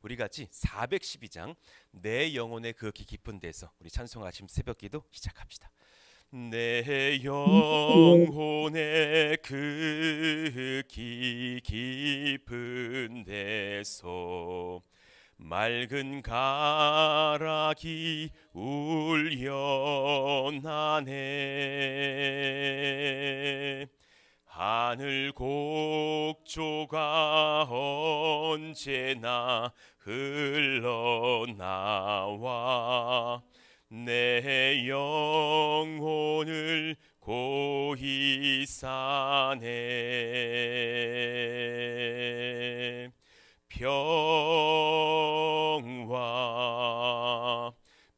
우리 같이 412장 내 영혼의 그 깊은 데서 우리 찬송 아침 새벽기도 시작합시다. 내 영혼의 그 깊은 데서 맑은 가락이 울려나네. 하늘 곡조가 언제나 흘러나와 내 영혼을 고이 싸네. 평화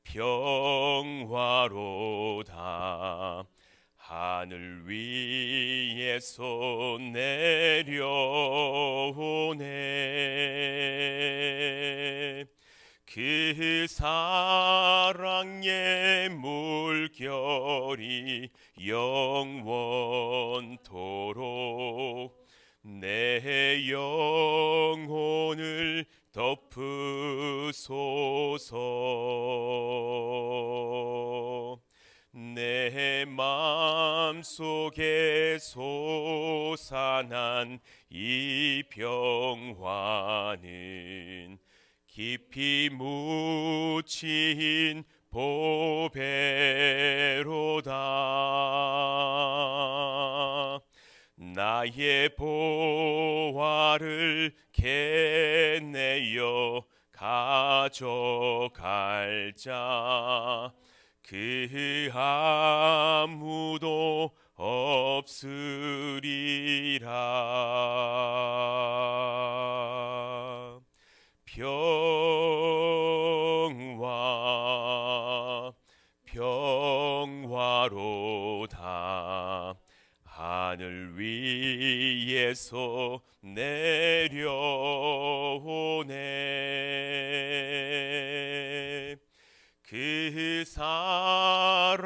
평화로다. 하늘 위에서 내려오네. 그 사랑의 물결이 영원토록 내 영혼을 덮으소서. 내 마음속에 솟아난 이 평화는 깊이 묻힌 보배로다. 나의 보화를 캐내어 가져갈 자 그 아무도 없으리라. 평화로다. 하늘 위에서 내려오네. 그 사랑의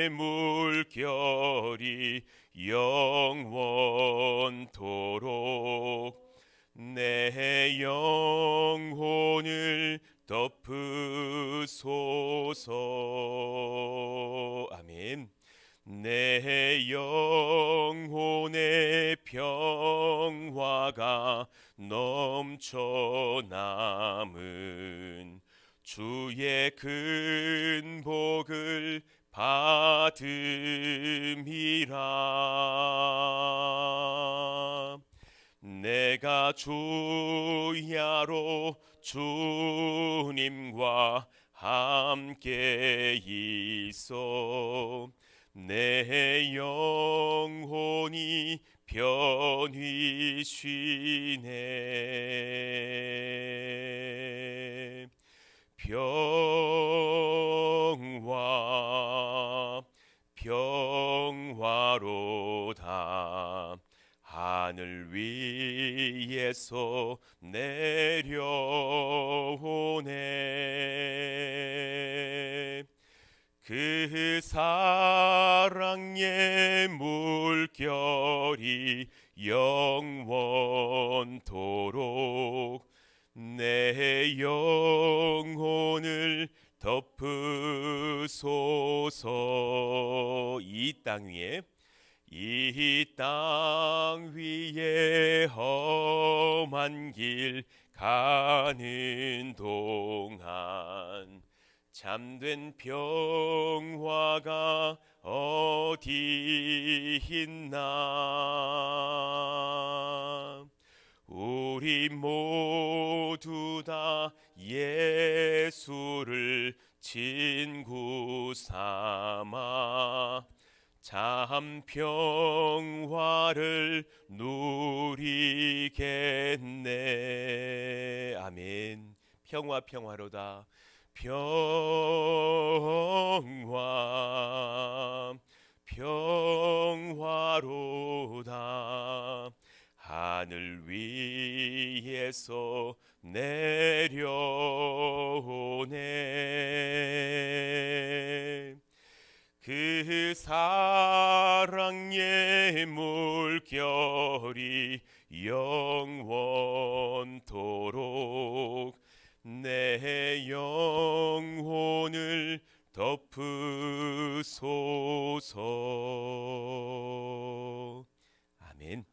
물결이 영원토록 내 영혼을 덮으소서. 아멘. 내 영혼의 평화가 넘쳐 남은 주의 큰 복을 받음이라. 내가 주야로 주님과 함께 있어 내 영혼이 편히 쉬네. 평화로다. 하늘 위에서 내려오네. 그 사랑의 물결이 영원토록 내 영혼을 덮으소서. 이 땅 위에 험한 길 가는 동안 참된 평화가 어디 있나. 우리 모두 다 예수를 친구 삼아 참 평화를 누리겠네. 아멘. 평화로다. 평화로다. 하늘 위에서 내려오네. 그 사랑의 물결이 영원토록 내 영혼을 덮으소서. 아멘.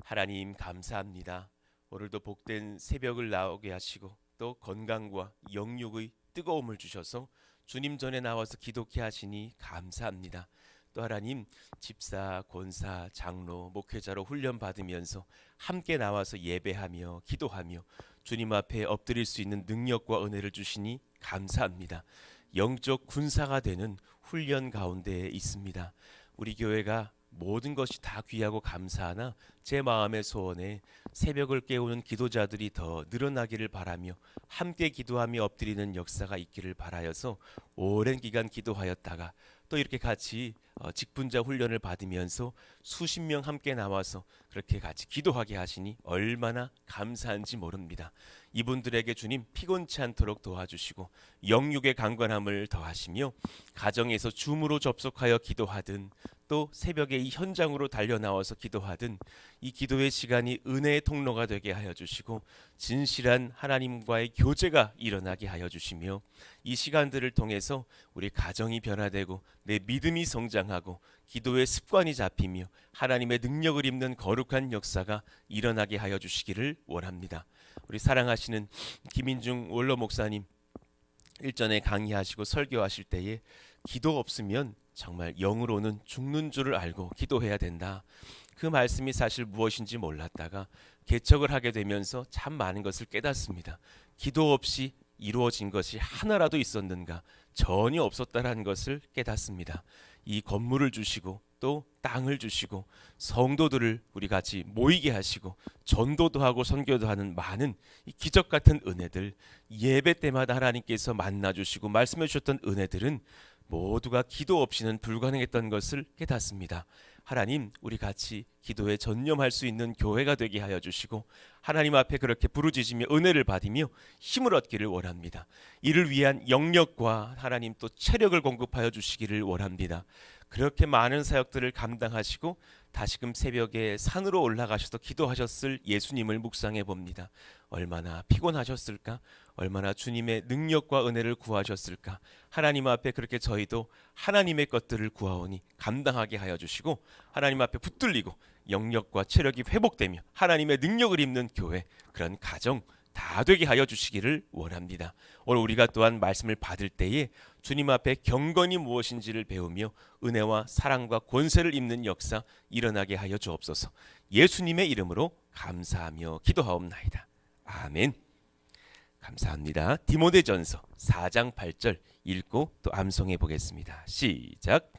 하나님 감사합니다. 오늘도 복된 새벽을 나오게 하시고 또 건강과 영육의 뜨거움을 주셔서 주님 전에 나와서 기도케 하시니 감사합니다. 또 하나님 집사, 권사, 장로, 목회자로 훈련 받으면서 함께 나와서 예배하며 기도하며 주님 앞에 엎드릴 수 있는 능력과 은혜를 주시니 감사합니다. 영적 군사가 되는 훈련 가운데 있습니다. 우리 교회가 모든 것이 다 귀하고 감사하나 제 마음의 소원에 새벽을 깨우는 기도자들이 더 늘어나기를 바라며 함께 기도하며 엎드리는 역사가 있기를 바라여서 오랜 기간 기도하였다가 또 이렇게 같이 직분자 훈련을 받으면서 수십 명 함께 나와서 그렇게 같이 기도하게 하시니 얼마나 감사한지 모릅니다. 이분들에게 주님 피곤치 않도록 도와주시고 영육의 강건함을 더하시며 가정에서 줌으로 접속하여 기도하든 또 새벽에 이 현장으로 달려나와서 기도하든 이 기도의 시간이 은혜의 통로가 되게 하여 주시고 진실한 하나님과의 교제가 일어나게 하여 주시며 이 시간들을 통해서 우리 가정이 변화되고 내 믿음이 성장하고 기도의 습관이 잡히며 하나님의 능력을 입는 거룩한 역사가 일어나게 하여 주시기를 원합니다. 우리 사랑하시는 김인중 원로 목사님 일전에 강의하시고 설교하실 때에 기도 없으면 정말 영으로는 죽는 줄을 알고 기도해야 된다. 그 말씀이 사실 무엇인지 몰랐다가 개척을 하게 되면서 참 많은 것을 깨닫습니다. 기도 없이 이루어진 것이 하나라도 있었는가? 전혀 없었다라는 것을 깨닫습니다. 이 건물을 주시고 또 땅을 주시고 성도들을 우리 같이 모이게 하시고 전도도 하고 선교도 하는 많은 이 기적 같은 은혜들, 예배 때마다 하나님께서 만나 주시고 말씀해 주셨던 은혜들은 모두가 기도 없이는 불가능했던 것을 깨닫습니다. 하나님, 우리 같이 기도에 전념할 수 있는 교회가 되게 하여 주시고 하나님 앞에 그렇게 부르짖으며 은혜를 받으며 힘을 얻기를 원합니다. 이를 위한 영력과 하나님 또 체력을 공급하여 주시기를 원합니다. 그렇게 많은 사역들을 감당하시고 다시금 새벽에 산으로 올라가셔서 기도하셨을 예수님을 묵상해 봅니다. 얼마나 피곤하셨을까? 얼마나 주님의 능력과 은혜를 구하셨을까? 하나님 앞에 그렇게 저희도 하나님의 것들을 구하오니 감당하게 하여 주시고 하나님 앞에 붙들리고 영력과 체력이 회복되며 하나님의 능력을 입는 교회, 그런 가정 다 되게 하여 주시기를 원합니다. 오늘 우리가 또한 말씀을 받을 때에 주님 앞에 경건이 무엇인지를 배우며 은혜와 사랑과 권세를 입는 역사 일어나게 하여 주옵소서. 예수님의 이름으로 감사하며 기도하옵나이다. 아멘. 감사합니다. 디모데전서 4장 8절 읽고 또 암송해 보겠습니다. 시작.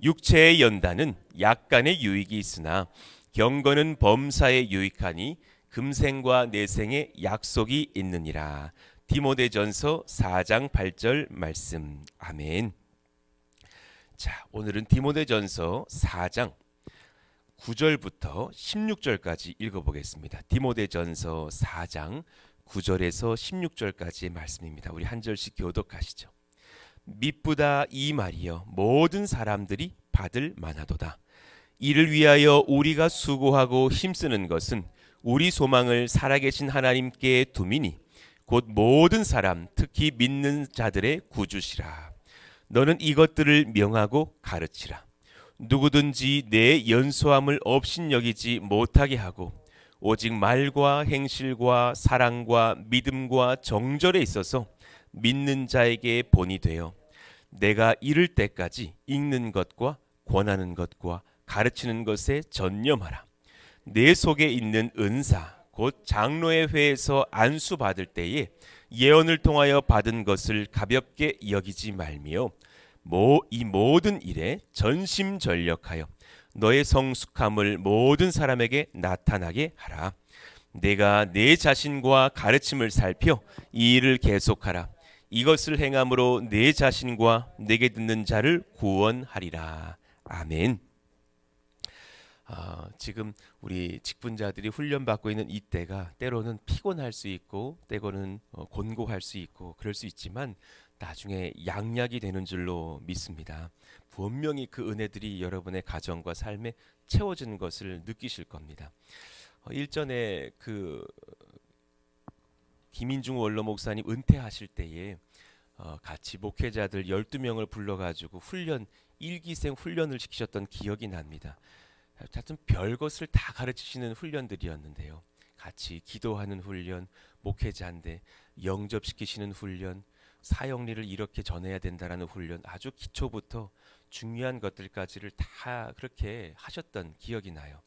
육체의 연단은 약간의 유익이 있으나 경건은 범사에 유익하니 금생과 내생의 약속이 있느니라. 디모데전서 4장 8절 말씀. 아멘. 자, 오늘은 디모데전서 4장 9절부터 16절까지 읽어보겠습니다. 디모데전서 4장 9절에서 16절까지의 말씀입니다. 우리 한 절씩 교독하시죠. 미쁘다 이 말이여 모든 사람들이 받을 만하도다. 이를 위하여 우리가 수고하고 힘쓰는 것은 우리 소망을 살아계신 하나님께 두미니 곧 모든 사람 특히 믿는 자들의 구주시라. 너는 이것들을 명하고 가르치라. 누구든지 내 연소함을 업신여기지 못하게 하고 오직 말과 행실과 사랑과 믿음과 정절에 있어서 믿는 자에게 본이 되어 내가 이를 때까지 읽는 것과 권하는 것과 가르치는 것에 전념하라. 내 속에 있는 은사 곧 장로의 회에서 안수 받을 때에 예언을 통하여 받은 것을 가볍게 여기지 말며 이 모든 일에 전심전력하여 너의 성숙함을 모든 사람에게 나타나게 하라. 내가 내 자신과 가르침을 살펴 이 일을 계속하라. 이것을 행함으로 내 자신과 내게 듣는 자를 구원하리라. 아멘. 지금 우리 직분자들이 훈련받고 있는 이때가 때로는 피곤할 수 있고 때로는 곤고할 수 있고 그럴 수 있지만 나중에 양약이 되는 줄로 믿습니다. 분명히 그 은혜들이 여러분의 가정과 삶에 채워지는 것을 느끼실 겁니다. 일전에 그 김인중 원로 목사님 은퇴하실 때에 같이 목회자들 12명을 불러가지고 일기생 훈련을 시키셨던 기억이 납니다. 하여튼 별것을 다 가르치시는 훈련들이었는데요. 같이 기도하는 훈련, 목회자인데 영접시키시는 훈련, 사형리를 이렇게 전해야 된다라는 훈련, 아주 기초부터 중요한 것들까지를 다 그렇게 하셨던 기억이 나요.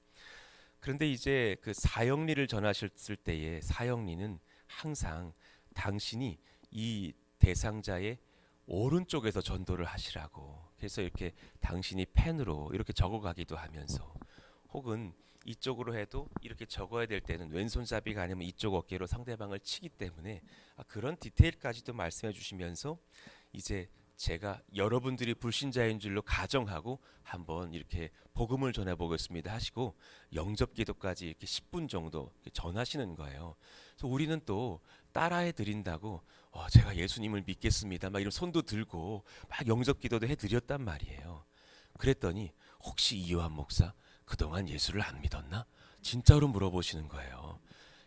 그런데 이제 그 사형리를 전하셨을 때에 사형리는 항상 당신이 이 대상자의 오른쪽에서 전도를 하시라고, 그래서 이렇게 당신이 펜으로 이렇게 적어가기도 하면서, 혹은 이쪽으로 해도 이렇게 적어야 될 때는 왼손잡이가 아니면 이쪽 어깨로 상대방을 치기 때문에 그런 디테일까지도 말씀해 주시면서, 이제 제가 여러분들이 불신자인 줄로 가정하고 한번 이렇게 복음을 전해 보겠습니다 하시고 영접 기도까지 이렇게 10분 정도 전하시는 거예요. 그래서 우리는 또 따라해 드린다고 제가 예수님을 믿겠습니다 막 이런 손도 들고 막 영접 기도도 해 드렸단 말이에요. 그랬더니 혹시 이요한 목사 그동안 예수를 안 믿었나? 진짜로 물어보시는 거예요.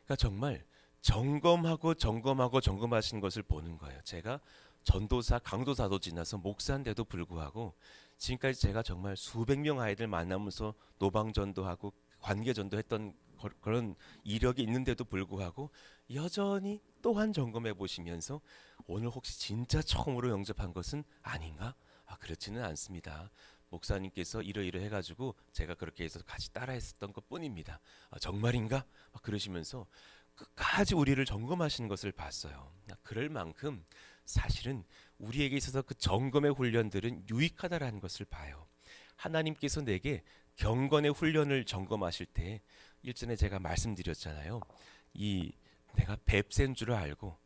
그러니까 정말 점검하신 것을 보는 거예요. 제가 전도사, 강도사도 지나서 목사인데도 불구하고 지금까지 제가 정말 수백 명 아이들 만나면서 노방전도하고 관계전도했던 그런 이력이 있는데도 불구하고 여전히 또한 점검해 보시면서 오늘 혹시 진짜 처음으로 영접한 것은 아닌가? 그렇지는 않습니다. 목사님께서 이러이러 해가지고 제가 그렇게 해서 같이 따라했었던 것뿐입니다. 정말인가? 그러시면서 끝까지 우리를 점검하시는 것을 봤어요. 그럴 만큼 사실은 우리에게 있어서 그 점검의 훈련들은 유익하다라는 것을 봐요. 하나님께서 내게 경건의 훈련을 점검하실 때 일전에 제가 말씀드렸잖아요. 이 내가 뱁새인 줄 알고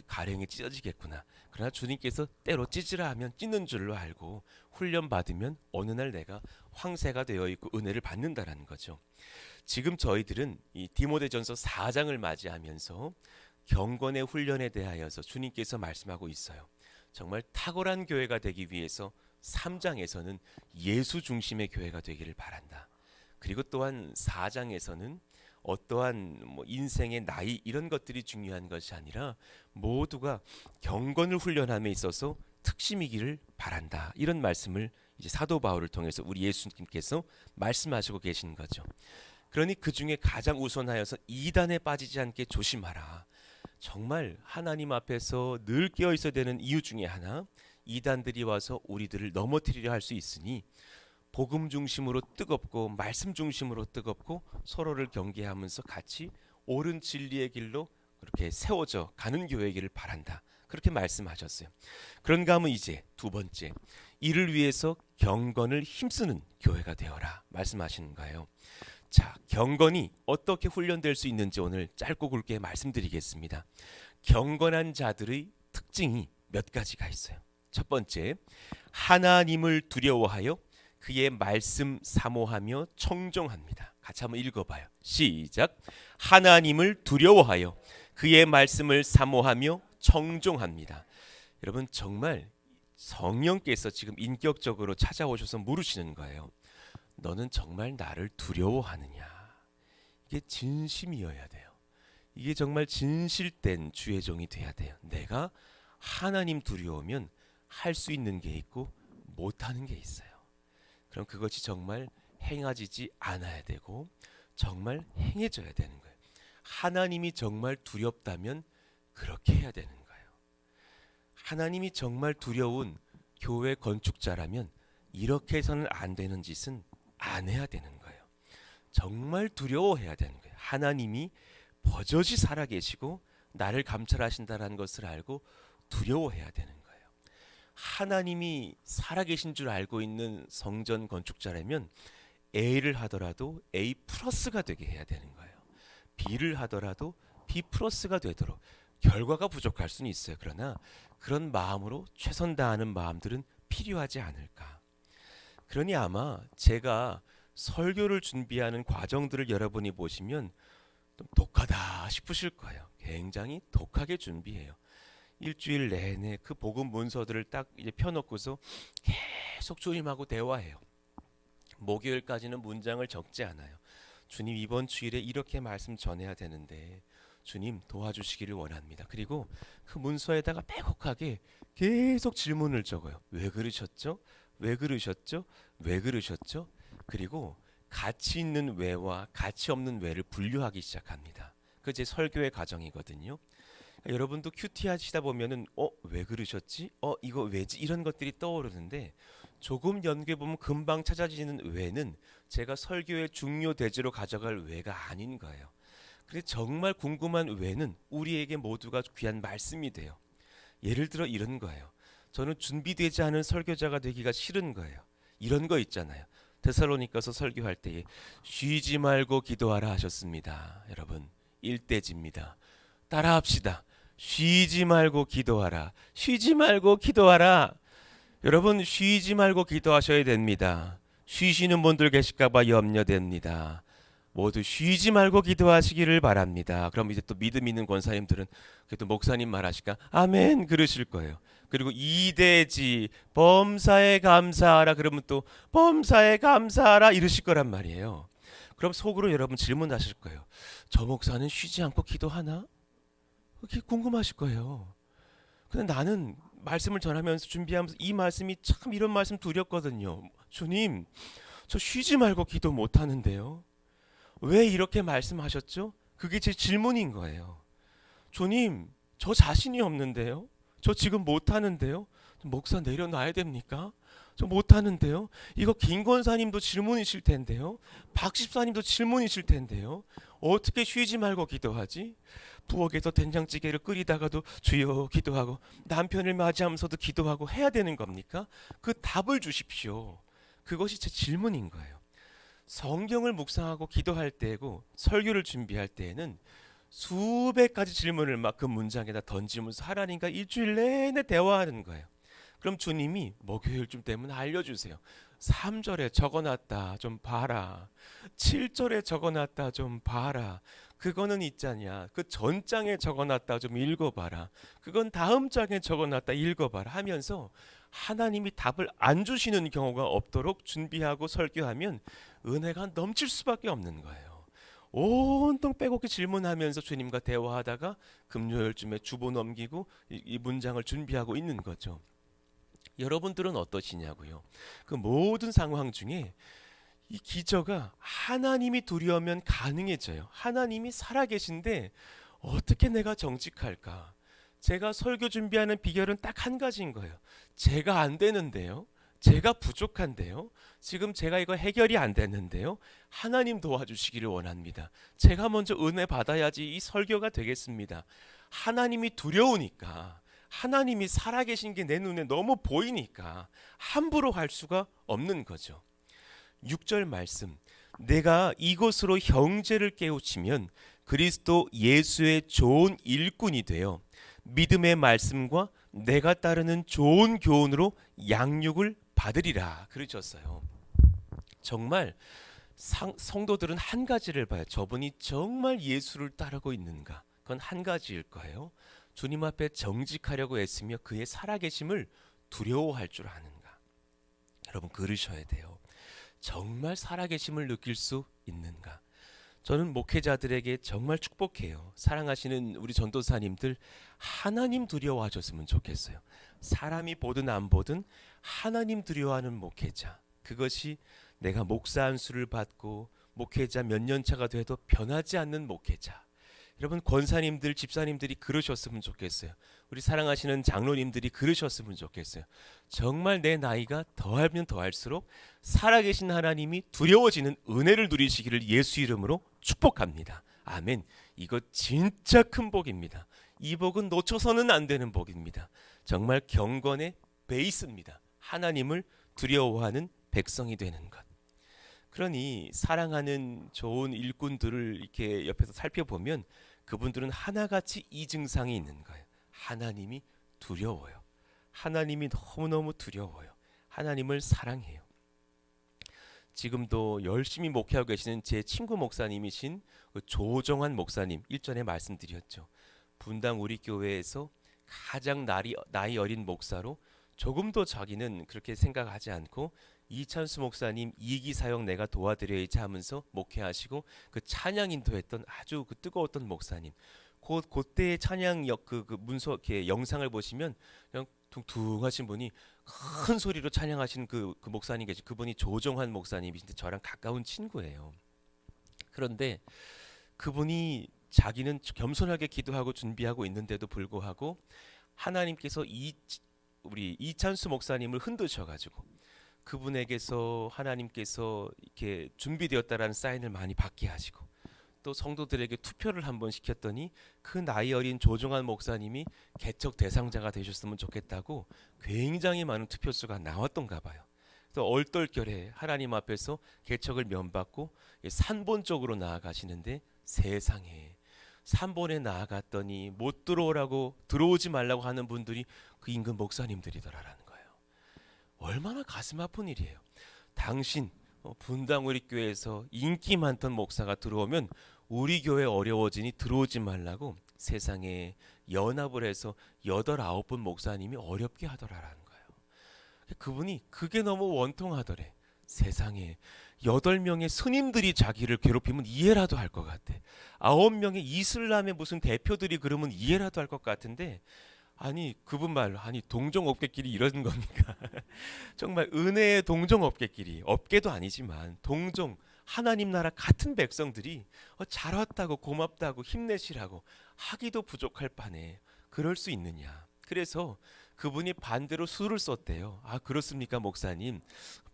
가령이 찢어지겠구나. 그러나 주님께서 때로 찢으라 하면 찢는 줄로 알고 훈련 받으면 어느 날 내가 황새가 되어 있고 은혜를 받는다라는 거죠. 지금 저희들은 이 디모데전서 4장을 맞이하면서 경건의 훈련에 대하여서 주님께서 말씀하고 있어요. 정말 탁월한 교회가 되기 위해서 3장에서는 예수 중심의 교회가 되기를 바란다. 그리고 또한 4장에서는 어떠한 인생의 나이 이런 것들이 중요한 것이 아니라 모두가 경건을 훈련함에 있어서 특심이기를 바란다. 이런 말씀을 이제 사도 바울을 통해서 우리 예수님께서 말씀하시고 계신 거죠. 그러니 그 중에 가장 우선하여서 이단에 빠지지 않게 조심하라. 정말 하나님 앞에서 늘 깨어 있어야 되는 이유 중에 하나, 이단들이 와서 우리들을 넘어뜨리려 할 수 있으니 복음 중심으로 뜨겁고 말씀 중심으로 뜨겁고 서로를 경계하면서 같이 옳은 진리의 길로 그렇게 세워져 가는 교회이기를 바란다. 그렇게 말씀하셨어요. 그런가 하면 이제 두 번째, 이를 위해서 경건을 힘쓰는 교회가 되어라 말씀하시는 거예요. 자, 경건이 어떻게 훈련될 수 있는지 오늘 짧고 굵게 말씀드리겠습니다. 경건한 자들의 특징이 몇 가지가 있어요. 첫 번째, 하나님을 두려워하여 그의 말씀 사모하며 청종합니다. 같이 한번 읽어봐요. 시작. 하나님을 두려워하여 그의 말씀을 사모하며 청종합니다. 여러분 정말 성령께서 지금 인격적으로 찾아오셔서 물으시는 거예요. 너는 정말 나를 두려워하느냐? 이게 진심이어야 돼요. 이게 정말 진실된 주의 종이 돼야 돼요. 내가 하나님 두려우면 할 수 있는 게 있고 못하는 게 있어요. 그럼 그것이 정말 행해지지 않아야 되고 정말 행해져야 되는 거예요. 하나님이 정말 두렵다면 그렇게 해야 되는 거예요. 하나님이 정말 두려운 교회 건축자라면 이렇게 해서는 안 되는 짓은 안 해야 되는 거예요. 정말 두려워해야 되는 거예요. 하나님이 버젓이 살아계시고 나를 감찰하신다는 것을 알고 두려워해야 되는 거예요. 하나님이 살아계신 줄 알고 있는 성전 건축자라면 A를 하더라도 A 플러스가 되게 해야 되는 거예요. B를 하더라도 B 플러스가 되도록. 결과가 부족할 수는 있어요. 그러나 그런 마음으로 최선 다하는 마음들은 필요하지 않을까. 그러니 아마 제가 설교를 준비하는 과정들을 여러분이 보시면 좀 독하다 싶으실 거예요. 굉장히 독하게 준비해요. 일주일 내내 그 복음 문서들을 딱 이제 펴놓고서 계속 주님하고 대화해요. 목요일까지는 문장을 적지 않아요. 주님, 이번 주일에 이렇게 말씀 전해야 되는데 주님 도와주시기를 원합니다. 그리고 그 문서에다가 빼곡하게 계속 질문을 적어요. 왜 그러셨죠? 왜 그러셨죠? 왜 그러셨죠? 그리고 가치 있는 왜와 가치 없는 왜를 분류하기 시작합니다. 그 제 설교의 과정이거든요. 여러분도 큐티 하시다 보면은 왜 그러셨지? 이거 왜지? 이런 것들이 떠오르는데 조금 연구해 보면 금방 찾아지는 왜는 제가 설교의 중요 대지로 가져갈 왜가 아닌 거예요. 그래서 정말 궁금한 왜는 우리에게 모두가 귀한 말씀이 돼요. 예를 들어 이런 거예요. 저는 준비되지 않은 설교자가 되기가 싫은 거예요. 이런 거 있잖아요. 데살로니가서 설교할 때에 쉬지 말고 기도하라 하셨습니다. 여러분, 일대지입니다. 따라합시다. 쉬지 말고 기도하라. 쉬지 말고 기도하라. 여러분, 쉬지 말고 기도하셔야 됩니다. 쉬시는 분들 계실까봐 염려됩니다. 모두 쉬지 말고 기도하시기를 바랍니다. 그럼 이제 또 믿음 있는 권사님들은 그래도 목사님 말하실까? 아멘 그러실 거예요. 그리고 이대지 범사에 감사하라 그러면 또 범사에 감사하라 이러실 거란 말이에요. 그럼 속으로 여러분 질문하실 거예요. 저 목사는 쉬지 않고 기도하나? 그게 궁금하실 거예요. 근데 나는 말씀을 전하면서 준비하면서 이 말씀이 참 이런 말씀 두렵거든요. 주님, 저 쉬지 말고 기도 못 하는데요. 왜 이렇게 말씀하셨죠? 그게 제 질문인 거예요. 주님, 저 자신이 없는데요. 저 지금 못 하는데요. 목사 내려놔야 됩니까? 저 못 하는데요. 이거 김 권사님도 질문이실 텐데요. 박 집사님도 질문이실 텐데요. 어떻게 쉬지 말고 기도하지? 부엌에서 된장찌개를 끓이다가도 주여 기도하고 남편을 맞이하면서도 기도하고 해야 되는 겁니까? 그 답을 주십시오. 그것이 제 질문인 거예요. 성경을 묵상하고 기도할 때고 설교를 준비할 때에는 수백 가지 질문을 막 그 문장에다 던지면서 하나님과 일주일 내내 대화하는 거예요. 그럼 주님이 목요일쯤 되면 알려주세요. 3절에 적어놨다 좀 봐라. 7절에 적어놨다 좀 봐라. 그거는 있잖냐. 그 전장에 적어놨다 좀 읽어봐라. 그건 다음 장에 적어놨다 읽어봐라 하면서 하나님이 답을 안 주시는 경우가 없도록 준비하고 설교하면 은혜가 넘칠 수밖에 없는 거예요. 온통 빼곡히 질문하면서 주님과 대화하다가 금요일쯤에 주보 넘기고 이 문장을 준비하고 있는 거죠. 여러분들은 어떠시냐고요? 그 모든 상황 중에 이 기저가 하나님이 두려우면 가능해져요. 하나님이 살아계신데 어떻게 내가 정직할까? 제가 설교 준비하는 비결은 딱 한 가지인 거예요. 제가 안 되는데요. 제가 부족한데요. 지금 제가 이거 해결이 안 됐는데요. 하나님 도와주시기를 원합니다. 제가 먼저 은혜 받아야지 이 설교가 되겠습니다. 하나님이 두려우니까 하나님이 살아계신 게 내 눈에 너무 보이니까 함부로 할 수가 없는 거죠. 6절 말씀 내가 이것으로 형제를 깨우치면 그리스도 예수의 좋은 일꾼이 되어 믿음의 말씀과 내가 따르는 좋은 교훈으로 양육을 받으리라 그러셨어요. 정말 성도들은 한 가지를 봐요. 저분이 정말 예수를 따르고 있는가? 그건 한 가지일 거예요. 주님 앞에 정직하려고 애쓰며 그의 살아계심을 두려워할 줄 아는가? 여러분 그러셔야 돼요. 정말 살아계심을 느낄 수 있는가? 저는 목회자들에게 정말 축복해요. 사랑하시는 우리 전도사님들 하나님 두려워하셨으면 좋겠어요. 사람이 보든 안 보든 하나님 두려워하는 목회자. 그것이 내가 목사 안수를 받고 목회자 몇 년 차가 돼도 변하지 않는 목회자. 여러분 권사님들 집사님들이 그러셨으면 좋겠어요. 우리 사랑하시는 장로님들이 그러셨으면 좋겠어요. 정말 내 나이가 더하면 더할수록 살아계신 하나님이 두려워지는 은혜를 누리시기를 예수 이름으로 축복합니다. 아멘. 이거 진짜 큰 복입니다. 이 복은 놓쳐서는 안 되는 복입니다. 정말 경건의 베이스입니다. 하나님을 두려워하는 백성이 되는 것. 그러니 사랑하는 좋은 일꾼들을 이렇게 옆에서 살펴보면 그분들은 하나같이 이 증상이 있는 거예요. 하나님이 두려워요. 하나님이 너무너무 두려워요. 하나님을 사랑해요. 지금도 열심히 목회하고 계시는 제 친구 목사님이신 조정환 목사님 일전에 말씀드렸죠. 분당 우리 교회에서 가장 나이 어린 목사로 조금도 자기는 그렇게 생각하지 않고 이찬수 목사님 2기 사역 내가 도와드려야지 하면서 목회하시고 그 찬양 인도했던 아주 그 뜨거웠던 목사님. 그때의 찬양 그 문서 이렇게 영상을 보시면 그냥 둥둥하신 분이 큰 소리로 찬양하시는 그 목사님 계시. 그분이 조정환 목사님이신데 저랑 가까운 친구예요. 그런데 그분이 자기는 겸손하게 기도하고 준비하고 있는데도 불구하고 하나님께서 우리 이찬수 목사님을 흔드셔가지고 그분에게서 하나님께서 이렇게 준비되었다라는 사인을 많이 받게 하시고 또 성도들에게 투표를 한번 시켰더니 그 나이 어린 조정환 목사님이 개척 대상자가 되셨으면 좋겠다고 굉장히 많은 투표수가 나왔던가 봐요. 그래서 얼떨결에 하나님 앞에서 개척을 면받고 산본 쪽으로 나아가시는데 세상에 산본에 나아갔더니 못 들어오라고 들어오지 말라고 하는 분들이 그 인근 목사님들이더라라는 거예요. 얼마나 가슴 아픈 일이에요. 당신 분당 우리 교회에서 인기 많던 목사가 들어오면 우리 교회 어려워지니 들어오지 말라고 세상에 연합을 해서 8, 9분 목사님이 어렵게 하더라라는 거예요. 그분이 그게 너무 원통하더래. 세상에 8명의 스님들이 자기를 괴롭히면 이해라도 할 것 같아. 9명의 이슬람의 무슨 대표들이 그러면 이해라도 할 것 같은데 아니 그분 말로 아니 동종업계끼리 이러는 겁니까? 정말 은혜의 동종업계끼리 업계도 아니지만 동종 하나님 나라 같은 백성들이 잘 왔다고 고맙다고 힘내시라고 하기도 부족할 판에 그럴 수 있느냐. 그래서 그분이 반대로 수를 썼대요. 아 그렇습니까 목사님?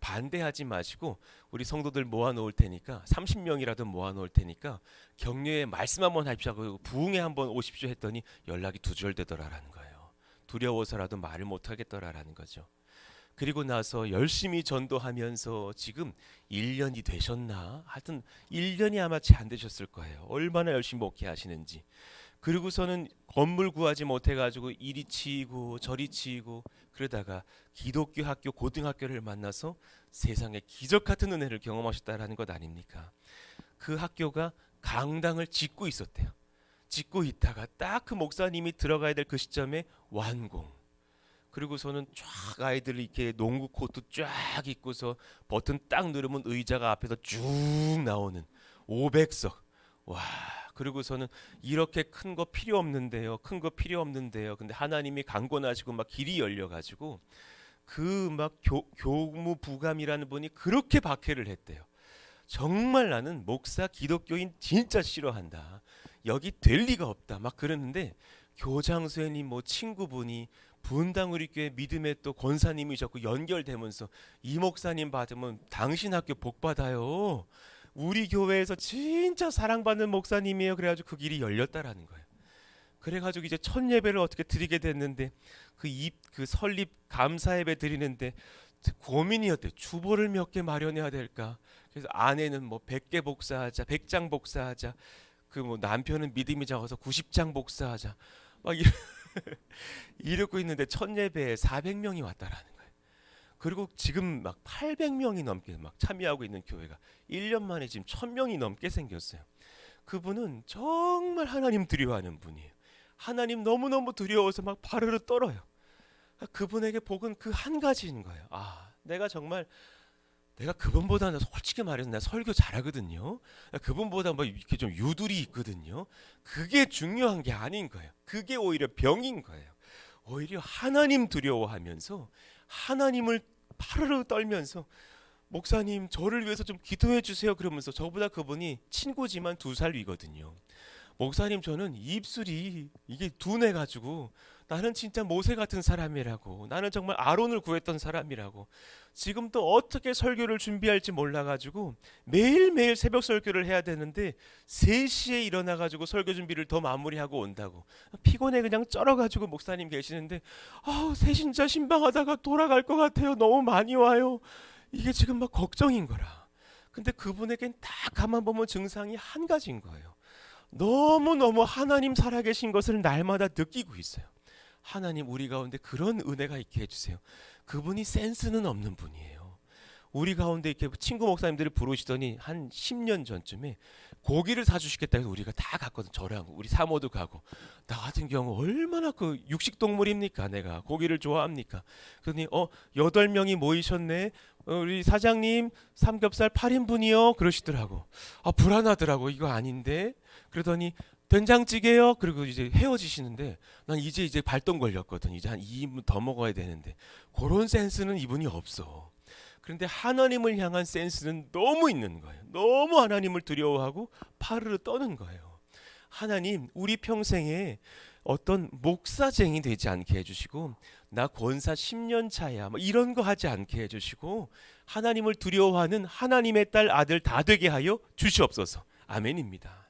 반대하지 마시고 우리 성도들 모아놓을 테니까 30명이라도 모아놓을 테니까 격려의 말씀 한번 하십시오. 부흥회 한번 오십시오 했더니 연락이 두절되더라라는 거예요. 두려워서라도 말을 못하겠더라라는 거죠. 그리고 나서 열심히 전도하면서 지금 1년이 되셨나? 하여튼 1년이 아마 채 안 되셨을 거예요. 얼마나 열심히 목회하시는지. 그리고서는 건물 구하지 못해가지고 이리 치이고 저리 치이고 그러다가 기독교 학교 고등학교를 만나서 세상에 기적 같은 은혜를 경험하셨다라는 것 아닙니까? 그 학교가 강당을 짓고 있었대요. 짓고 있다가 딱 그 목사님이 들어가야 될 그 시점에 완공. 그리고서는 쫙 아이들이 이렇게 농구 코트 쫙 입고서 버튼 딱 누르면 의자가 앞에서 쭉 나오는 500석. 와. 그리고서는 이렇게 큰 거 필요 없는데요. 큰 거 필요 없는데요. 근데 하나님이 강권하시고 막 길이 열려 가지고 그 막 교무 부감이라는 분이 그렇게 박해를 했대요. 정말 나는 목사 기독교인 진짜 싫어한다. 여기 될 리가 없다. 막 그러는데 교장선생님 뭐 친구분이 분당 우리 교회 믿음의 또 권사님이셨고 연결되면서 이 목사님 받으면 당신 학교 복 받아요. 우리 교회에서 진짜 사랑받는 목사님이에요. 그래가지고 그 길이 열렸다라는 거예요. 그래가지고 이제 첫 예배를 어떻게 드리게 됐는데 그 설립 감사 예배 드리는데 고민이었대. 주보를 몇 개 마련해야 될까. 그래서 아내는 뭐 100개 복사하자, 100장 복사하자. 그 뭐 남편은 믿음이 작아서 90장 복사하자. 막 이러고 있는데 첫 예배에 400명이 왔다라는 거예요. 그리고 지금 막 800명이 넘게 막 참여하고 있는 교회가 1년 만에 지금 1000명이 넘게 생겼어요. 그분은 정말 하나님 두려워하는 분이에요. 하나님 너무너무 두려워서 막 바르르 떨어요. 그분에게 복은 그 한 가지인 거예요. 아, 내가 그분보다는 솔직히 말해서 내가 설교 잘하거든요. 그분보다 뭐 이렇게 좀 유두리 있거든요. 그게 중요한 게 아닌 거예요. 그게 오히려 병인 거예요. 오히려 하나님 두려워하면서 하나님을 파르르 떨면서 목사님 저를 위해서 좀 기도해 주세요 그러면서 저보다 그분이 친구지만 2살 위거든요. 목사님 저는 입술이 이게 둔해가지고 나는 진짜 모세 같은 사람이라고 나는 정말 아론을 구했던 사람이라고 지금 또 어떻게 설교를 준비할지 몰라가지고 매일매일 새벽 설교를 해야 되는데 3시에 일어나가지고 설교 준비를 더 마무리하고 온다고 피곤해 그냥 쩔어가지고 목사님 계시는데 새신자 신방하다가 돌아갈 것 같아요. 너무 많이 와요. 이게 지금 막 걱정인 거라. 근데 그분에겐 딱 가만 보면 증상이 한 가지인 거예요. 너무너무 하나님 살아계신 것을 날마다 느끼고 있어요. 하나님 우리 가운데 그런 은혜가 있게 해주세요. 그분이 센스는 없는 분이에요. 우리 가운데 이렇게 친구 목사님들을 부르시더니 한 10년 전쯤에 고기를 사주시겠다 해서 우리가 다 갔거든. 저랑 우리 사모도 가고. 나 같은 경우 얼마나 그 육식 동물입니까? 내가 고기를 좋아합니까? 그러니 8명이 모이셨네. 우리 사장님 삼겹살 8인분이요 그러시더라고. 불안하더라고. 이거 아닌데. 그러더니 된장찌개요. 그리고 이제 헤어지시는데 난 이제 발동 걸렸거든. 이제 한 2인분 더 먹어야 되는데 그런 센스는 이분이 없어. 그런데 하나님을 향한 센스는 너무 있는 거예요. 너무 하나님을 두려워하고 파르르 떠는 거예요. 하나님, 우리 평생에 어떤 목사쟁이 되지 않게 해주시고 나 권사 10년 차야 이런 거 하지 않게 해주시고 하나님을 두려워하는 하나님의 딸 아들 다 되게 하여 주시옵소서. 아멘입니다.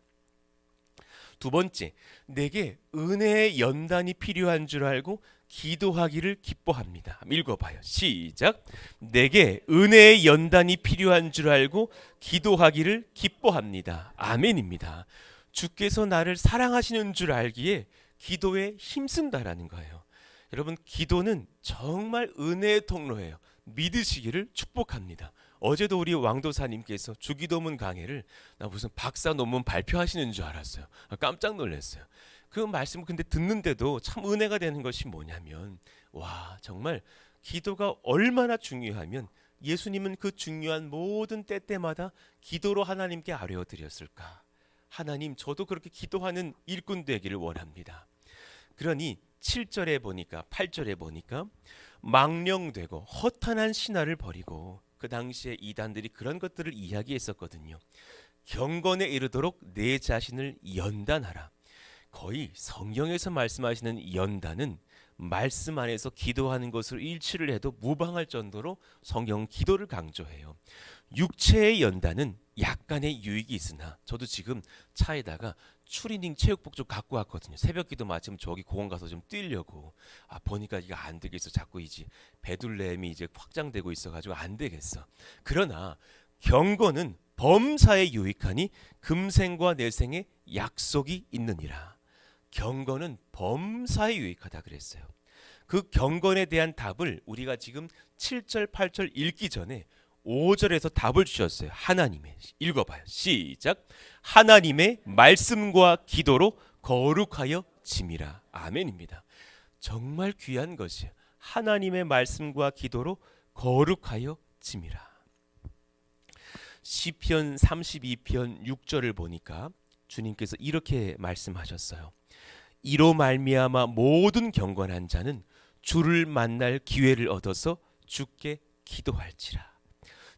두 번째, 내게 은혜의 연단이 필요한 줄 알고 기도하기를 기뻐합니다. 읽어봐요. 시작. 내게 은혜의 연단이 필요한 줄 알고 기도하기를 기뻐합니다. 아멘입니다. 주께서 나를 사랑하시는 줄 알기에 기도에 힘쓴다라는 거예요. 여러분, 기도는 정말 은혜의 통로예요. 믿으시기를 축복합니다. 어제도 우리 왕도사님께서 주기도문 강해를 나 무슨 박사 논문 발표하시는 줄 알았어요. 깜짝 놀랐어요. 그 말씀 근데 듣는데도 참 은혜가 되는 것이 뭐냐면 와 정말 기도가 얼마나 중요하면 예수님은 그 중요한 모든 때때마다 기도로 하나님께 아뢰어드렸을까. 하나님 저도 그렇게 기도하는 일꾼 되기를 원합니다. 그러니 7절에 보니까 8절에 보니까 망령되고 허탄한 신화를 버리고 그 당시에 이단들이 그런 것들을 이야기했었거든요. 경건에 이르도록 내 자신을 연단하라. 거의 성경에서 말씀하시는 연단은 말씀 안에서 기도하는 것으로 일치를 해도 무방할 정도로 성경은 기도를 강조해요. 육체의 연단은 약간의 유익이 있으나 저도 지금 차에다가 추리닝 체육복 좀 갖고 왔거든요. 새벽기도 마침 저기 공원 가서 좀 뛰려고. 보니까 이거 안 되겠어. 자꾸 이제 베들레헴이 이제 확장되고 있어가지고 안 되겠어. 그러나 경건은 범사에 유익하니 금생과 내생에 약속이 있느니라. 경건은 범사에 유익하다 그랬어요. 그 경건에 대한 답을 우리가 지금 7절 8절 읽기 전에 5절에서 답을 주셨어요. 하나님의 읽어봐요. 시작. 하나님의 말씀과 기도로 거룩하여 짐이라. 아멘입니다. 정말 귀한 것이에요. 하나님의 말씀과 기도로 거룩하여 짐이라. 시편 32편 6절을 보니까 주님께서 이렇게 말씀하셨어요. 이로 말미암아 모든 경건한 자는 주를 만날 기회를 얻어서 주께 기도할지라.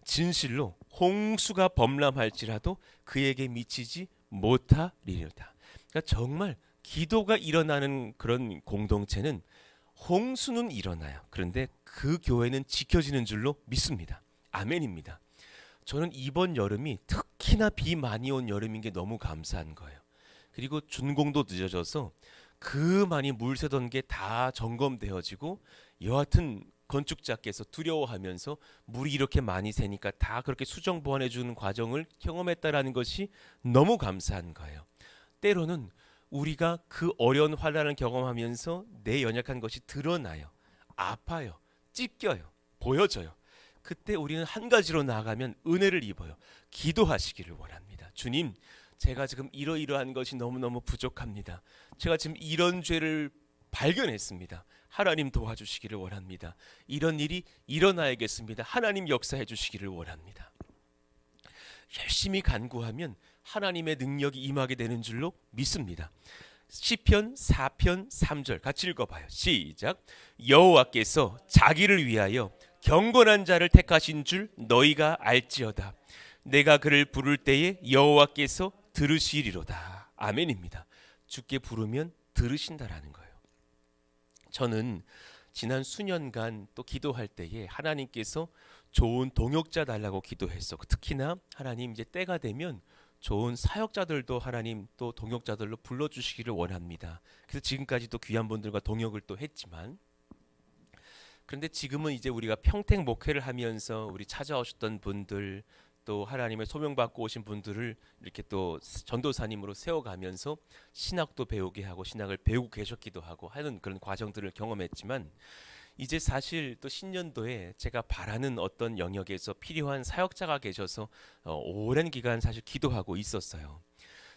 진실로 홍수가 범람할지라도 그에게 미치지 못하리로다. 그러니까 정말 기도가 일어나는 그런 공동체는 홍수는 일어나요. 그런데 그 교회는 지켜지는 줄로 믿습니다. 아멘입니다. 저는 이번 여름이 특히나 비 많이 온 여름인 게 너무 감사한 거예요. 그리고 준공도 늦어져서 그 많이 물 새던 게 다 점검되어지고 여하튼 건축자께서 두려워하면서 물이 이렇게 많이 새니까 다 그렇게 수정 보완해 주는 과정을 경험했다라는 것이 너무 감사한 거예요. 때로는 우리가 그 어려운 환난을 경험하면서 내 연약한 것이 드러나요. 아파요. 찢겨요. 보여져요. 그때 우리는 한 가지로 나아가면 은혜를 입어요. 기도하시기를 원합니다. 주님, 제가 지금 이러이러한 것이 너무너무 부족합니다. 제가 지금 이런 죄를 발견했습니다. 하나님 도와주시기를 원합니다. 이런 일이 일어나야겠습니다. 하나님 역사해 주시기를 원합니다. 열심히 간구하면 하나님의 능력이 임하게 되는 줄로 믿습니다. 시편 4편 3절 같이 읽어봐요. 시작. 여호와께서 자기를 위하여 경건한 자를 택하신 줄 너희가 알지어다. 내가 그를 부를 때에 여호와께서 들으시리로다. 아멘입니다. 주께 부르면 들으신다라는 거예요. 저는 지난 수년간 또 기도할 때에 하나님께서 좋은 동역자 달라고 기도했어. 특히나 하나님 이제 때가 되면 좋은 사역자들도 하나님 또 동역자들로 불러주시기를 원합니다. 그래서 지금까지도 귀한 분들과 동역을 또 했지만, 그런데 지금은 이제 우리가 평택 목회를 하면서 우리 찾아오셨던 분들 또 하나님의 소명받고 오신 분들을 이렇게 또 전도사님으로 세워가면서 신학도 배우게 하고 신학을 배우고 계셨기도 하고 하는 그런 과정들을 경험했지만, 이제 사실 또 신년도에 제가 바라는 어떤 영역에서 필요한 사역자가 계셔서 오랜 기간 사실 기도하고 있었어요.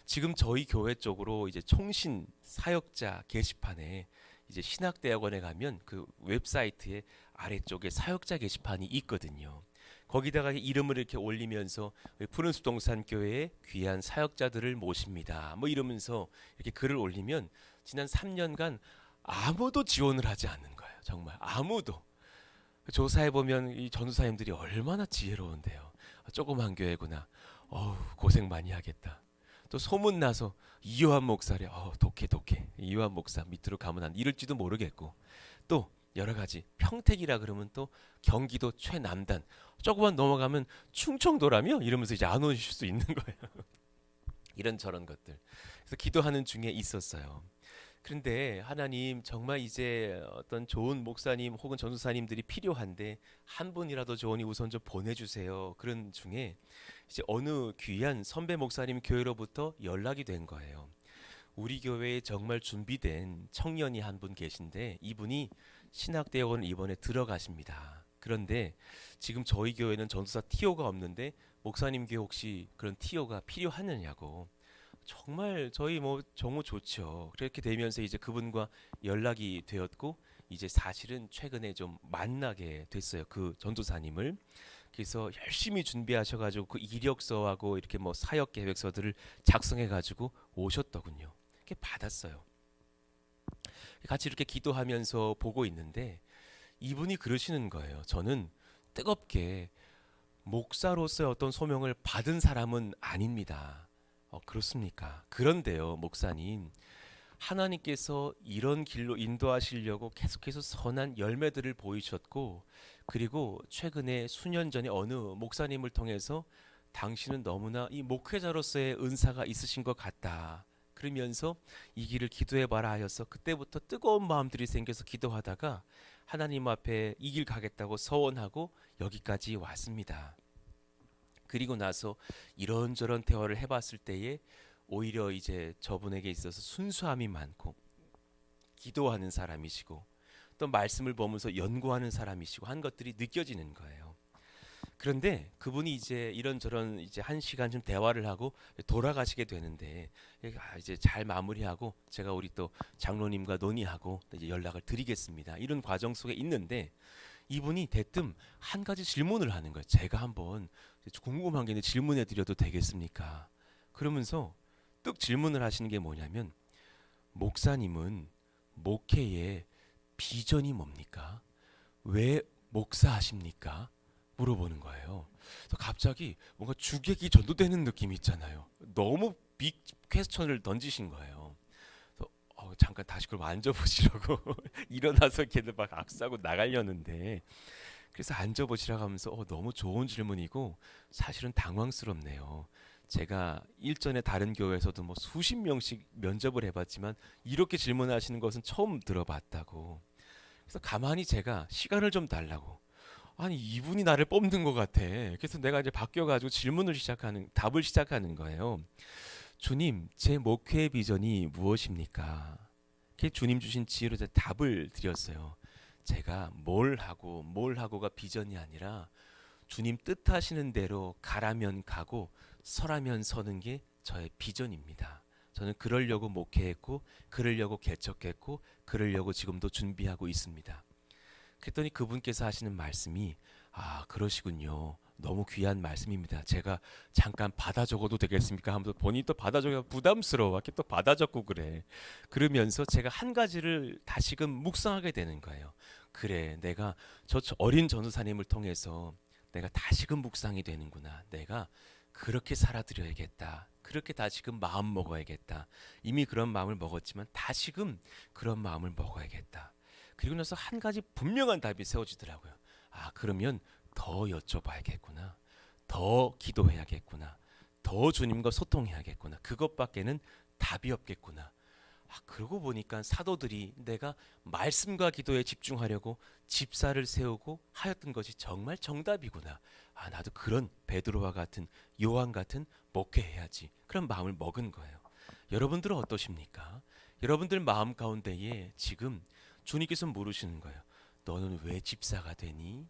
지금 저희 교회 쪽으로 이제 총신 사역자 게시판에 이제 신학대학원에 가면 그 웹사이트의 아래쪽에 사역자 게시판이 있거든요. 거기다가 이름을 이렇게 올리면서 푸른숲 동산교회의 귀한 사역자들을 모십니다. 뭐 이러면서 이렇게 글을 올리면 지난 3년간 아무도 지원을 하지 않는 거예요. 정말 아무도. 조사해 보면 이 전도사님들이 얼마나 지혜로운데요. 조그만 교회구나. 어우, 고생 많이 하겠다. 또 소문 나서 이요한 목사래. 독해 독해. 이요한 목사 밑으로 가면 안 이럴지도 모르겠고. 또 여러 가지 평택이라 그러면 또 경기도 최남단. 조금만 넘어가면 충청도라며 이러면서 이제 안 오실 수 있는 거예요. 이런 저런 것들. 그래서 기도하는 중에 있었어요. 그런데 하나님 정말 이제 어떤 좋은 목사님 혹은 전도사님들이 필요한데 한 분이라도 좋으니 우선 좀 보내주세요. 그런 중에 이제 어느 귀한 선배 목사님 교회로부터 연락이 된 거예요. 우리 교회에 정말 준비된 청년이 한 분 계신데 이분이 신학대학원을 이번에 들어가십니다. 그런데 지금 저희 교회는 전도사 티오가 없는데 목사님 교회 혹시 그런 티오가 필요하느냐고. 정말 저희 뭐 정말 좋죠. 그렇게 되면서 이제 그분과 연락이 되었고 이제 사실은 최근에 좀 만나게 됐어요. 그 전도사님을. 그래서 열심히 준비하셔가지고 그 이력서하고 이렇게 뭐 사역 계획서들을 작성해가지고 오셨더군요. 이렇게 받았어요. 같이 이렇게 기도하면서 보고 있는데 이분이 그러시는 거예요. 저는 뜨겁게 목사로서의 어떤 소명을 받은 사람은 아닙니다. 그렇습니까? 그런데요, 목사님. 하나님께서 이런 길로 인도하시려고 계속해서 선한 열매들을 보이셨고, 그리고 최근에 수년 전에 어느 목사님을 통해서 당신은 너무나 이 목회자로서의 은사가 있으신 것 같다. 그러면서 이 길을 기도해봐라 하여서 그때부터 뜨거운 마음들이 생겨서 기도하다가 하나님 앞에 이 길 가겠다고 서원하고 여기까지 왔습니다. 그리고 나서 이런저런 대화를 해봤을 때에 오히려 이제 저분에게 있어서 순수함이 많고 기도하는 사람이시고 또 말씀을 보면서 연구하는 사람이시고 한 것들이 느껴지는 거예요. 그런데 그분이 이제 이런저런 이제 한 시간쯤 대화를 하고 돌아가시게 되는데 이제 잘 마무리하고 제가 우리 또 장로님과 논의하고 이제 연락을 드리겠습니다. 이런 과정 속에 있는데 이분이 대뜸 한 가지 질문을 하는 거예요. 제가 한번 궁금한 게 있는데 질문해 드려도 되겠습니까? 그러면서 뚝 질문을 하시는 게 뭐냐면 목사님은 목회의 비전이 뭡니까? 왜 목사하십니까? 물어보는 거예요. 그래서 갑자기 뭔가 주객이 전도되는 느낌이 있잖아요. 너무 빅 퀘스천을 던지신 거예요. 그래서 잠깐 다시 그럼 앉아보시라고 일어나서 걔들 막 악수하고 나가려는데 그래서 앉아보시라고 하면서 너무 좋은 질문이고 사실은 당황스럽네요. 제가 일전에 다른 교회에서도 뭐 수십 명씩 면접을 해봤지만 이렇게 질문하시는 것은 처음 들어봤다고. 그래서 가만히 제가 시간을 좀 달라고. 아니 이분이 나를 뽑는 것 같아. 그래서 내가 이제 바뀌어가지고 답을 시작하는 거예요. 주님, 제 목회의 비전이 무엇입니까? 그게 주님 주신 지혜로 제가 답을 드렸어요. 제가 뭘 하고가 비전이 아니라 주님 뜻하시는 대로 가라면 가고 서라면 서는 게 저의 비전입니다. 저는 그러려고 목회했고 그러려고 개척했고 그러려고 지금도 준비하고 있습니다. 그랬더니 그분께서 하시는 말씀이 그러시군요. 너무 귀한 말씀입니다. 제가 잠깐 받아 적어도 되겠습니까? 하면서 본인이 또 받아 적기가 부담스러워. 이렇게 또 받아 적고 그래. 그러면서 제가 한 가지를 다시금 묵상하게 되는 거예요. 그래, 내가 저 어린 전도사님을 통해서 내가 다시금 묵상이 되는구나. 내가 그렇게 살아드려야겠다. 그렇게 다시금 마음 먹어야겠다. 이미 그런 마음을 먹었지만 다시금 그런 마음을 먹어야겠다. 그리고 나서 한 가지 분명한 답이 세워지더라고요. 그러면 더 여쭤봐야겠구나. 더 기도해야겠구나. 더 주님과 소통해야겠구나. 그것밖에는 답이 없겠구나. 그러고 보니까 사도들이 내가 말씀과 기도에 집중하려고 집사를 세우고 하였던 것이 정말 정답이구나. 나도 그런 베드로와 같은 요한 같은 목회해야지. 그런 마음을 먹은 거예요. 여러분들은 어떠십니까? 여러분들 마음 가운데에 지금 주님께서 물으시는 거예요. 너는 왜 집사가 되니?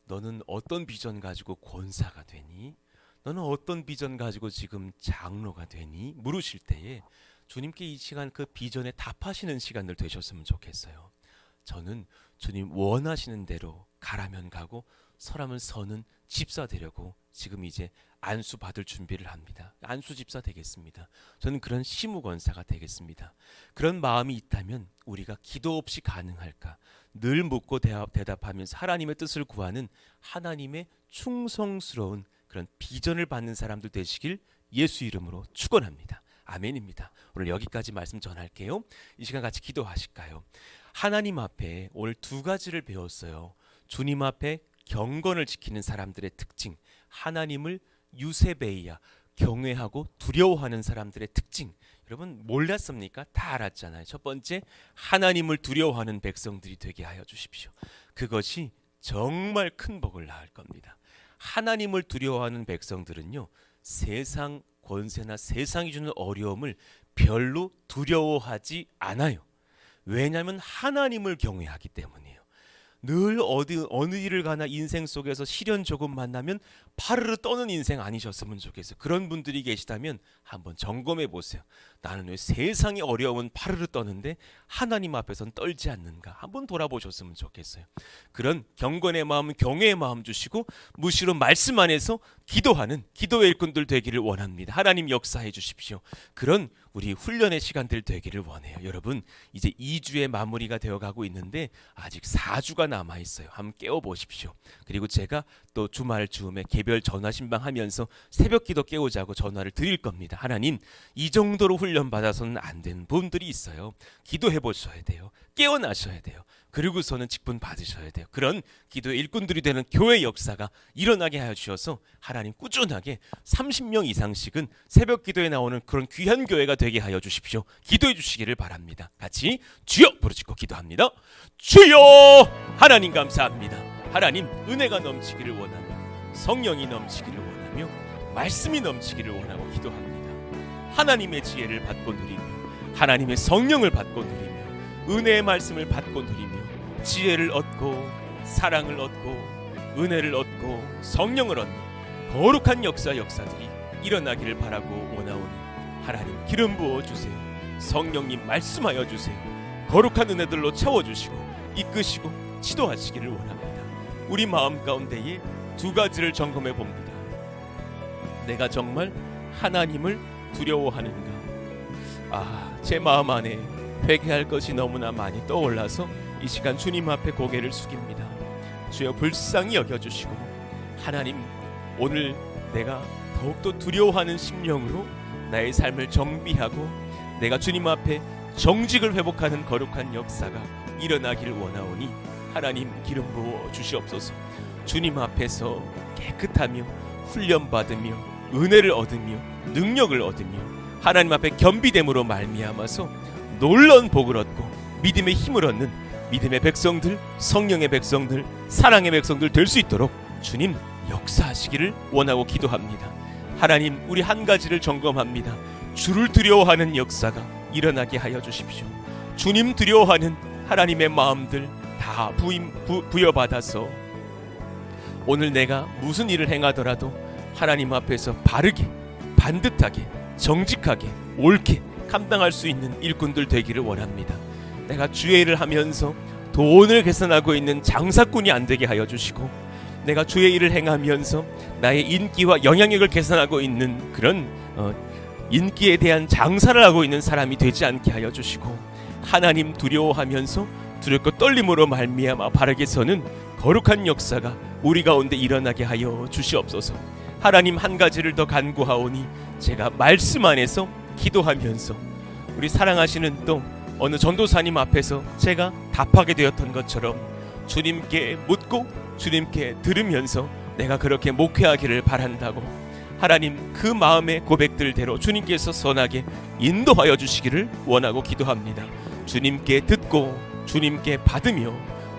너는 어떤 비전 가지고 권사가 되니? 너는 어떤 비전 가지고 지금 장로가 되니? 물으실 때에 주님께 이 시간 그 비전에 답하시는 시간들 되셨으면 좋겠어요. 저는 주님 원하시는 대로 가라면 가고 서라면 서는 집사 되려고 지금 이제 안수 받을 준비를 합니다. 안수 집사 되겠습니다. 저는 그런 시무권사가 되겠습니다. 그런 마음이 있다면 우리가 기도 없이 가능할까? 늘 묻고 대답하면서 하나님의 뜻을 구하는 하나님의 충성스러운 그런 비전을 받는 사람들 되시길 예수 이름으로 축원합니다. 아멘입니다. 오늘 여기까지 말씀 전할게요. 이 시간 같이 기도하실까요? 하나님 앞에 오늘 두 가지를 배웠어요. 주님 앞에 경건을 지키는 사람들의 특징, 하나님을 유세베이야, 경외하고 두려워하는 사람들의 특징. 여러분 몰랐습니까? 다 알았잖아요. 첫 번째, 하나님을 두려워하는 백성들이 되게 하여 주십시오. 그것이 정말 큰 복을 낳을 겁니다. 하나님을 두려워하는 백성들은요, 세상 권세나 세상이 주는 어려움을 별로 두려워하지 않아요. 왜냐하면 하나님을 경외하기 때문이에요. 늘 어느 일을 가나 인생 속에서 시련 조금 만나면 파르르 떠는 인생 아니셨으면 좋겠어요. 그런 분들이 계시다면 한번 점검해 보세요. 나는 왜 세상의 어려움은 파르르 떠는데 하나님 앞에서는 떨지 않는가? 한번 돌아보셨으면 좋겠어요. 그런 경건의 마음, 경외의 마음 주시고 무시로 말씀 안에서 기도하는 기도의 일꾼들 되기를 원합니다. 하나님 역사해 주십시오. 그런 우리 훈련의 시간들 되기를 원해요. 여러분 이제 2주의 마무리가 되어가고 있는데 아직 4주가 남아있어요. 한번 깨워보십시오. 그리고 제가 또 주말 즈음에 개별 전화 신방하면서 새벽 기도 깨우자고 전화를 드릴 겁니다. 하나님 이 정도로 훈련받아서는 안 되는 분들이 있어요. 기도해 보셔야 돼요. 깨어나셔야 돼요. 그리고서는 직분 받으셔야 돼요. 그런 기도의 일꾼들이 되는 교회 역사가 일어나게 하여 주셔서 하나님 꾸준하게 30명 이상씩은 새벽 기도에 나오는 그런 귀한 교회가 되게 하여 주십시오. 기도해 주시기를 바랍니다. 같이 주여 부르짖고 기도합니다. 주여! 하나님 감사합니다. 하나님 은혜가 넘치기를 원하며 성령이 넘치기를 원하며 말씀이 넘치기를 원하고 기도합니다. 하나님의 지혜를 받고 누리며 하나님의 성령을 받고 누리며 은혜의 말씀을 받고 누리며 지혜를 얻고 사랑을 얻고 은혜를 얻고 성령을 얻는 거룩한 역사들이 일어나기를 바라고 원하오니 하나님 기름 부어주세요. 성령님 말씀하여 주세요. 거룩한 은혜들로 채워주시고 이끄시고 지도하시기를 원합니다. 우리 마음 가운데에 두 가지를 점검해 봅니다. 내가 정말 하나님을 두려워하는가? 제 마음 안에 회개할 것이 너무나 많이 떠올라서 이 시간 주님 앞에 고개를 숙입니다. 주여 불쌍히 여겨주시고 하나님 오늘 내가 더욱더 두려워하는 심령으로 나의 삶을 정비하고 내가 주님 앞에 정직을 회복하는 거룩한 역사가 일어나기를 원하오니 하나님 기름 부어 주시옵소서. 주님 앞에서 깨끗하며 훈련받으며 은혜를 얻으며 능력을 얻으며 하나님 앞에 겸비됨으로 말미암아서 놀라운 복을 얻고 믿음의 힘을 얻는 믿음의 백성들, 성령의 백성들, 사랑의 백성들 될 수 있도록 주님 역사하시기를 원하고 기도합니다. 하나님 우리 한 가지를 점검합니다. 주를 두려워하는 역사가 일어나게 하여 주십시오. 주님 두려워하는 하나님의 마음들 다 부여받아서 오늘 내가 무슨 일을 행하더라도 하나님 앞에서 바르게 반듯하게 정직하게 옳게 감당할 수 있는 일꾼들 되기를 원합니다. 내가 주의 일을 하면서 돈을 계산하고 있는 장사꾼이 안 되게 하여 주시고 내가 주의 일을 행하면서 나의 인기와 영향력을 계산하고 있는 그런 인기에 대한 장사를 하고 있는 사람이 되지 않게 하여 주시고 하나님 두려워하면서 두렵고 떨림으로 말미암아 바르게 서는 거룩한 역사가 우리 가운데 일어나게 하여 주시옵소서. 하나님 한 가지를 더 간구하오니 제가 말씀 안에서 기도하면서 우리 사랑하시는 또 어느 전도사님 앞에서 제가 답하게 되었던 것처럼 주님께 묻고 주님께 들으면서 내가 그렇게 목회하기를 바란다고 하나님 그 마음의 고백들대로 주님께서 선하게 인도하여 주시기를 원하고 기도합니다. 주님께 듣고 주님께 받으며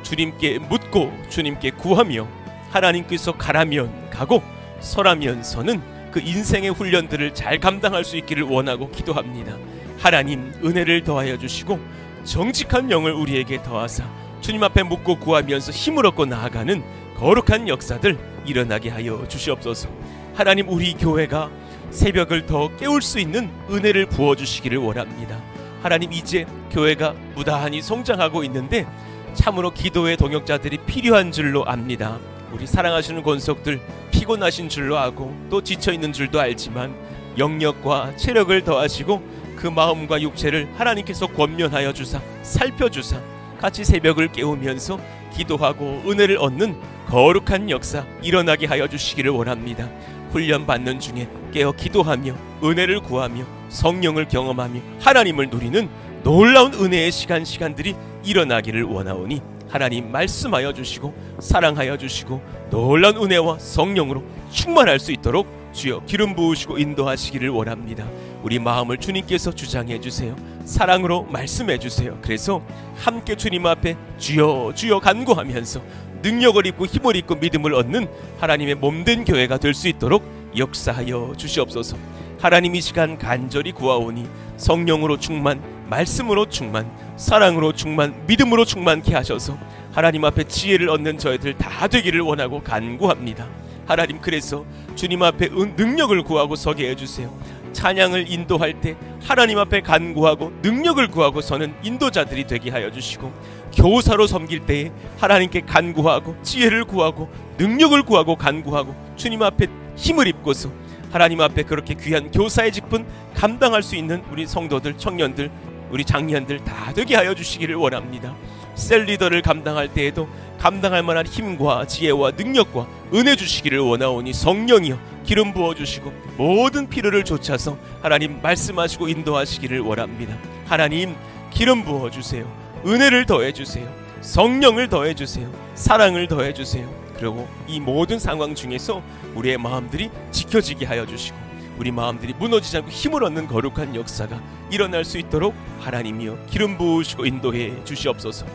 주님께 묻고 주님께 구하며 하나님께서 가라면 가고 서라면 서는 그 인생의 훈련들을 잘 감당할 수 있기를 원하고 기도합니다. 하나님 은혜를 더하여 주시고 정직한 영을 우리에게 더하사 주님 앞에 묻고 구하면서 힘을 얻고 나아가는 거룩한 역사들 일어나게 하여 주시옵소서. 하나님, 우리 교회가 새벽을 더 깨울 수 있는 은혜를 부어주시기를 원합니다. 하나님, 이제 교회가 무다하니 성장하고 있는데 참으로 기도의 동역자들이 필요한 줄로 압니다. 우리 사랑하시는 권속들 피곤하신 줄로 알고 또 지쳐있는 줄도 알지만 영력과 체력을 더하시고 그 마음과 육체를 하나님께서 권면하여 주사 살펴주사 같이 새벽을 깨우면서 기도하고 은혜를 얻는 거룩한 역사 일어나게 하여 주시기를 원합니다. 훈련받는 중에 깨어 기도하며 은혜를 구하며 성령을 경험하며 하나님을 누리는 놀라운 은혜의 시간들이 일어나기를 원하오니 하나님 말씀하여 주시고 사랑하여 주시고 놀라운 은혜와 성령으로 충만할 수 있도록 주여 기름 부으시고 인도하시기를 원합니다. 우리 마음을 주님께서 주장해 주세요. 사랑으로 말씀해 주세요. 그래서 함께 주님 앞에 주여 주여 간구하면서 능력을 입고 힘을 입고 믿음을 얻는 하나님의 몸된 교회가 될 수 있도록 역사하여 주시옵소서. 하나님, 이 시간 간절히 구하오니 성령으로 충만, 말씀으로 충만, 사랑으로 충만, 믿음으로 충만케 하셔서 하나님 앞에 지혜를 얻는 저희들 다 되기를 원하고 간구합니다. 하나님, 그래서 주님 앞에 능력을 구하고 서게 해주세요. 찬양을 인도할 때 하나님 앞에 간구하고 능력을 구하고 서는 인도자들이 되게 하여 주시고, 교사로 섬길 때에 하나님께 간구하고 지혜를 구하고 능력을 구하고 간구하고 주님 앞에 힘을 입고서 하나님 앞에 그렇게 귀한 교사의 직분 감당할 수 있는 우리 성도들, 청년들, 우리 장년들 다 되게 하여 주시기를 원합니다. 셀리더를 감당할 때에도 감당할 만한 힘과 지혜와 능력과 은혜 주시기를 원하오니 성령이여 기름 부어주시고 모든 필요를 좇아서 하나님 말씀하시고 인도하시기를 원합니다. 하나님, 기름 부어주세요. 은혜를 더해주세요. 성령을 더해주세요. 사랑을 더해주세요. 그리고 이 모든 상황 중에서 우리의 마음들이 지켜지게 하여 주시고 우리 마음들이 무너지지 않고 힘을 얻는 거룩한 역사가 일어날 수 있도록 하나님이여 기름 부으시고 인도해 주시옵소서.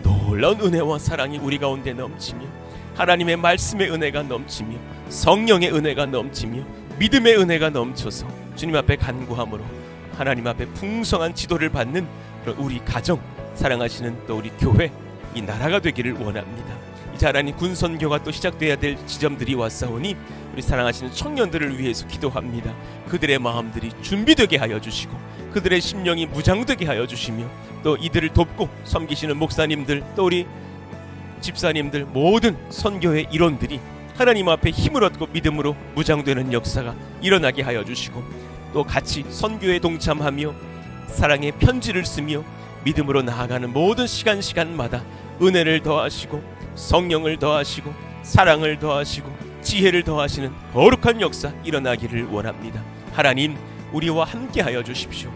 놀라운 은혜와 사랑이 우리 가운데 넘치며 하나님의 말씀의 은혜가 넘치며 성령의 은혜가 넘치며 믿음의 은혜가 넘쳐서 주님 앞에 간구함으로 하나님 앞에 풍성한 지도를 받는 우리 가정, 사랑하시는 또 우리 교회, 이 나라가 되기를 원합니다. 이제 하나님 군선교가 또 시작돼야 될 지점들이 왔사오니 우리 사랑하시는 청년들을 위해서 기도합니다. 그들의 마음들이 준비되게 하여 주시고 그들의 심령이 무장되게 하여 주시며 또 이들을 돕고 섬기시는 목사님들 또 우리 집사님들 모든 선교의 일원들이 하나님 앞에 힘을 얻고 믿음으로 무장되는 역사가 일어나게 하여 주시고 또 같이 선교에 동참하며 사랑의 편지를 쓰며 믿음으로 나아가는 모든 시간마다 은혜를 더하시고 성령을 더하시고 사랑을 더하시고 지혜를 더하시는 거룩한 역사 일어나기를 원합니다. 하나님, 우리와 함께하여 주십시오.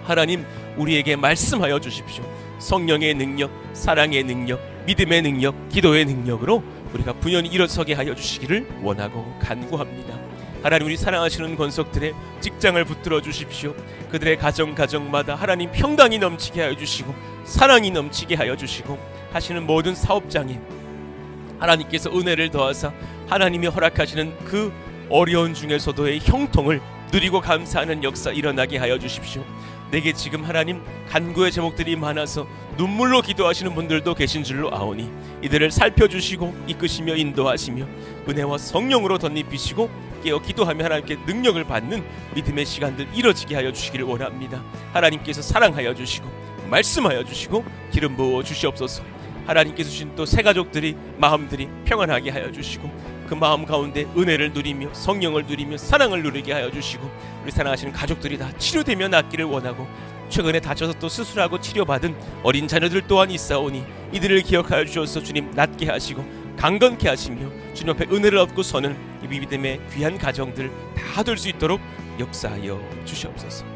하나님, 우리에게 말씀하여 주십시오. 성령의 능력, 사랑의 능력, 믿음의 능력, 기도의 능력으로 우리가 분연히 일어서게 하여 주시기를 원하고 간구합니다. 하나님, 우리 사랑하시는 권속들의 직장을 붙들어 주십시오. 그들의 가정마다 하나님 평강이 넘치게 하여 주시고 사랑이 넘치게 하여 주시고 하시는 모든 사업장에 하나님께서 은혜를 더하사 하나님이 허락하시는 그 어려운 중에서도의 형통을 누리고 감사하는 역사 일어나게 하여 주십시오. 내게 지금 하나님 간구의 제목들이 많아서 눈물로 기도하시는 분들도 계신 줄로 아오니 이들을 살펴주시고 이끄시며 인도하시며 은혜와 성령으로 덧입히시고 깨어 기도하며 하나님께 능력을 받는 믿음의 시간들 이뤄지게 하여 주시기를 원합니다. 하나님께서 사랑하여 주시고 말씀하여 주시고 기름 부어 주시옵소서. 하나님께서 주신 또 새 가족들이 마음들이 평안하게 하여 주시고 그 마음 가운데 은혜를 누리며 성령을 누리며 사랑을 누리게 하여 주시고 우리 사랑하시는 가족들이 다 치료되며 낫기를 원하고 최근에 다쳐서 또 수술하고 치료받은 어린 자녀들 또한 있사오니 이들을 기억하여 주셔서 주님 낫게 하시고 강건케 하시며 주님 앞에 은혜를 얻고 서는 이 믿음의 귀한 가정들 다 될 수 있도록 역사하여 주시옵소서.